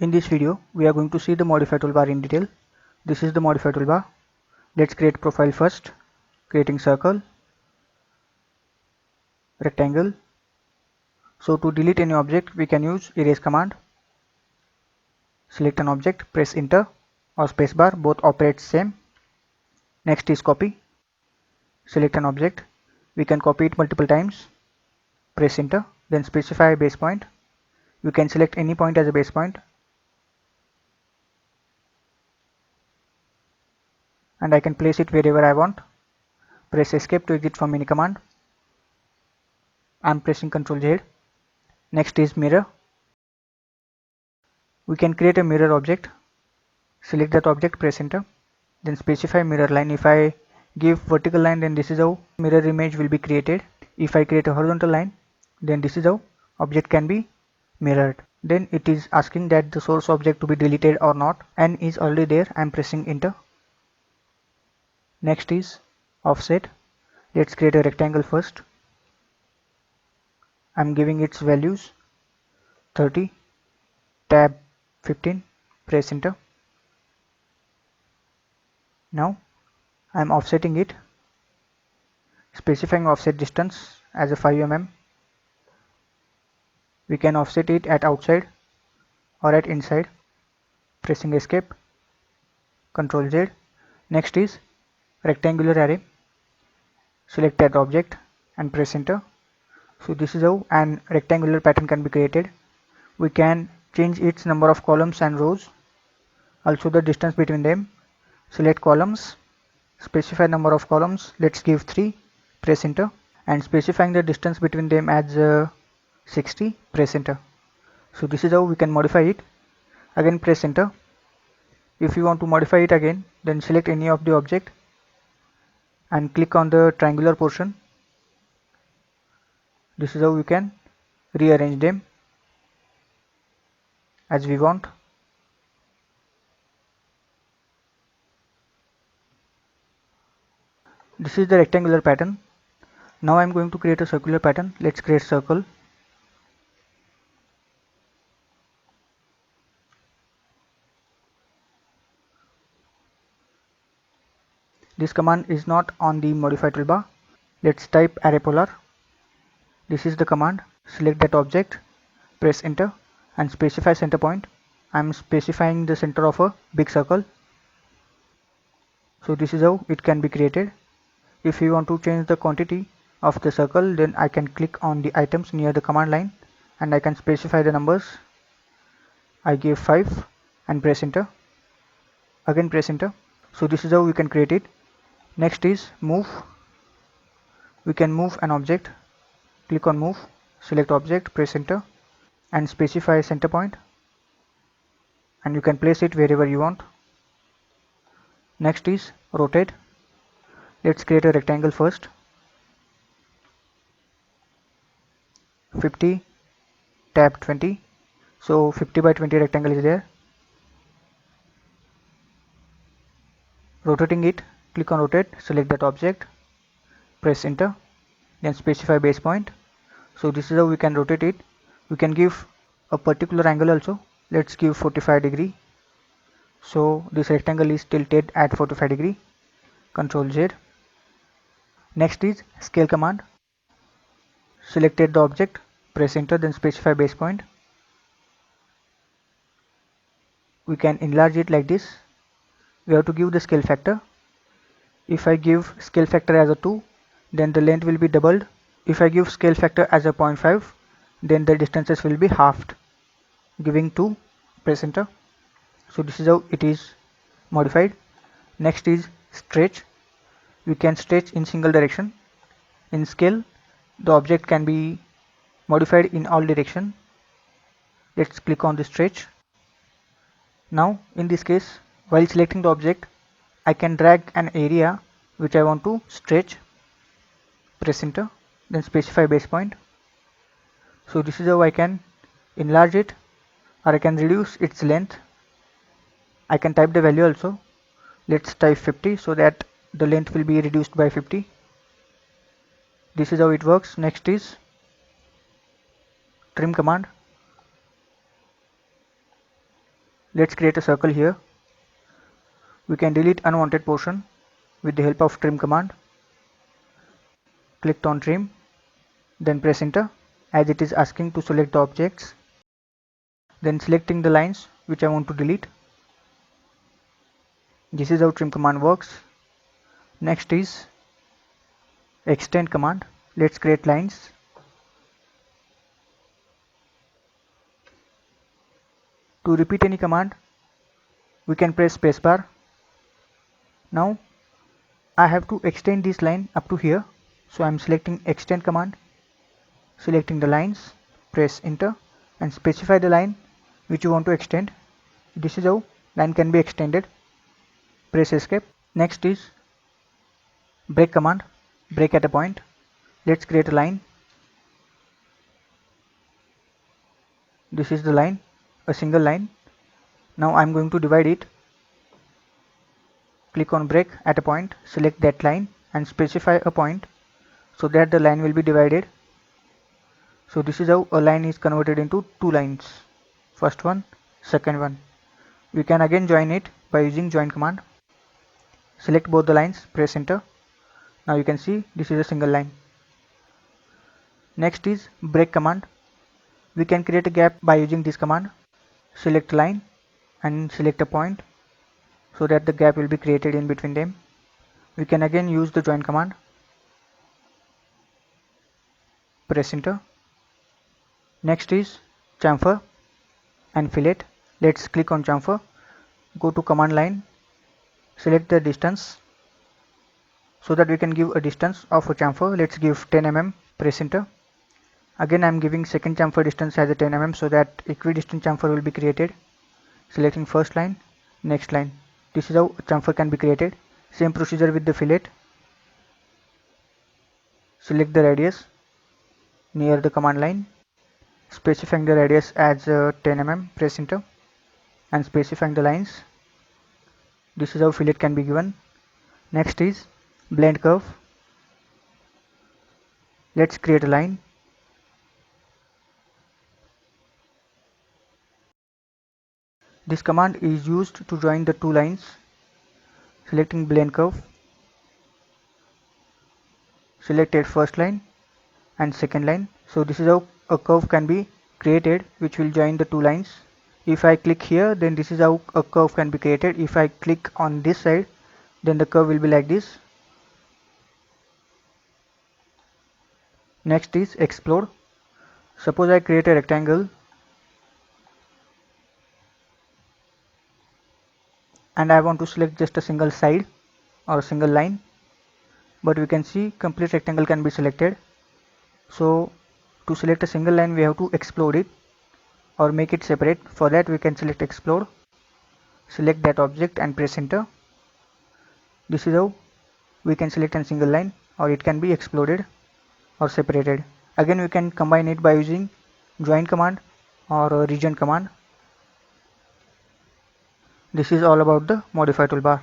In this video, we are going to see the modify toolbar in detail. This is the modify toolbar. Let's create profile first, creating circle, rectangle. So to delete any object, we can use erase command. Select an object, press enter or spacebar, both operate same. Next is copy. Select an object. We can copy it multiple times. Press enter, then specify a base point. You can select any point as a base point. And I can place it wherever I want. Press escape to exit from any command. I am pressing Ctrl Z. Next is mirror. We can create a mirror object. Select that object, press enter, then specify mirror line. If I give vertical line, then this is how mirror image will be created. If I create a horizontal line, then this is how object can be mirrored. Then it is asking that the source object to be deleted or not. N is already there. I am pressing enter. Next is offset. Let's create a rectangle first. I am giving its values 30, tab 15, press enter. Now I am offsetting it, specifying offset distance as a 5 mm. We can offset it at outside or at inside. Pressing escape, Ctrl Z. Next is rectangular array. Select that object and press enter. So this is how an rectangular pattern can be created. We can change its number of columns and rows, also the distance between them. Select columns, specify number of columns, let's give 3, press enter, and specifying the distance between them as 60, press enter. So this is how we can modify it. Again press enter. If you want to modify it again, then select any of the object and click on the triangular portion. This is how we can rearrange them as we want. This is the rectangular pattern. Now I am going to create a circular pattern. Let's create circle. This command is not on the modify toolbar. Let's type array polar. This is the command. Select that object, press enter and specify center point. I am specifying the center of a big circle. So this is how it can be created. If you want to change the quantity of the circle, then I can click on the items near the command line and I can specify the numbers. I give 5 and press enter. Again press enter. So this is how we can create it. Next is move. We can move an object. Click on move, select object, press enter and specify center point, and you can place it wherever you want. Next is rotate. Let's create a rectangle first. 50, tab 20. So 50 by 20 rectangle is there. Rotating it, click on rotate, select that object, press enter, then specify base point. So this is how we can rotate it. We can give a particular angle also. Let's give 45 degree. So this rectangle is tilted at 45 degree. Ctrl Z. Next is scale command. Selected the object, press enter, then specify base point. We can enlarge it like this. We have to give the scale factor. If I give scale factor as a 2, then the length will be doubled. If I give scale factor as a 0.5, then the distances will be halved. Giving 2, press enter. So this is how it is modified. Next is stretch. We can stretch in single direction. In scale, the object can be modified in all direction. Let's click on the stretch. Now in this case, while selecting the object, I can drag an area which I want to stretch. Press enter, then specify base point. So this is how I can enlarge it, or I can reduce its length. I can type the value also. Let's type 50 so that the length will be reduced by 50. This is how it works. Next is trim command. Let's create a circle here. We can delete unwanted portion with the help of trim command. Click on trim, then press enter as it is asking to select the objects. Then selecting the lines which I want to delete. This is how trim command works. Next is extend command. Let's create lines. To repeat any command, we can press spacebar. Now I have to extend this line up to here, so I am selecting extend command, selecting the lines, press enter and specify the line which you want to extend. This is how line can be extended. Press escape. Next is break command, break at a point. Let's create a line. This is the line, a single line. Now I am going to divide it. Click on break at a point, select that line and specify a point so that the line will be divided. So this is how a line is converted into two lines. First one, second one. We can again join it by using join command. Select both the lines, press enter. Now you can see this is a single line. Next is break command. We can create a gap by using this command. Select line and select a point so that the gap will be created in between them. We can again use the join command. Press enter. Next is chamfer and fillet. Let's click on chamfer. Go to command line. Select the distance so that we can give a distance of a chamfer. Let's give 10 mm. Press enter. Again I am giving second chamfer distance as a 10 mm so that equidistant chamfer will be created. Selecting first line, next line. This is how a chamfer can be created. Same procedure with the fillet. Select the radius near the command line, specifying the radius as 10 mm. Press enter and specifying the lines. This is how fillet can be given. Next is blend curve. Let's create a line. This command is used to join the two lines. Selecting blend curve, selected first line and second line. So this is how a curve can be created which will join the two lines. If I click here, then this is how a curve can be created. If I click on this side, then the curve will be like this. Next is explode. Suppose I create a rectangle and I want to select just a single side or a single line, but we can see complete rectangle can be selected. So to select a single line we have to explode it or make it separate. For that we can select explode, select that object and press enter. This is how we can select a single line, or it can be exploded or separated. Again we can combine it by using join command or region command. This is all about the modify toolbar.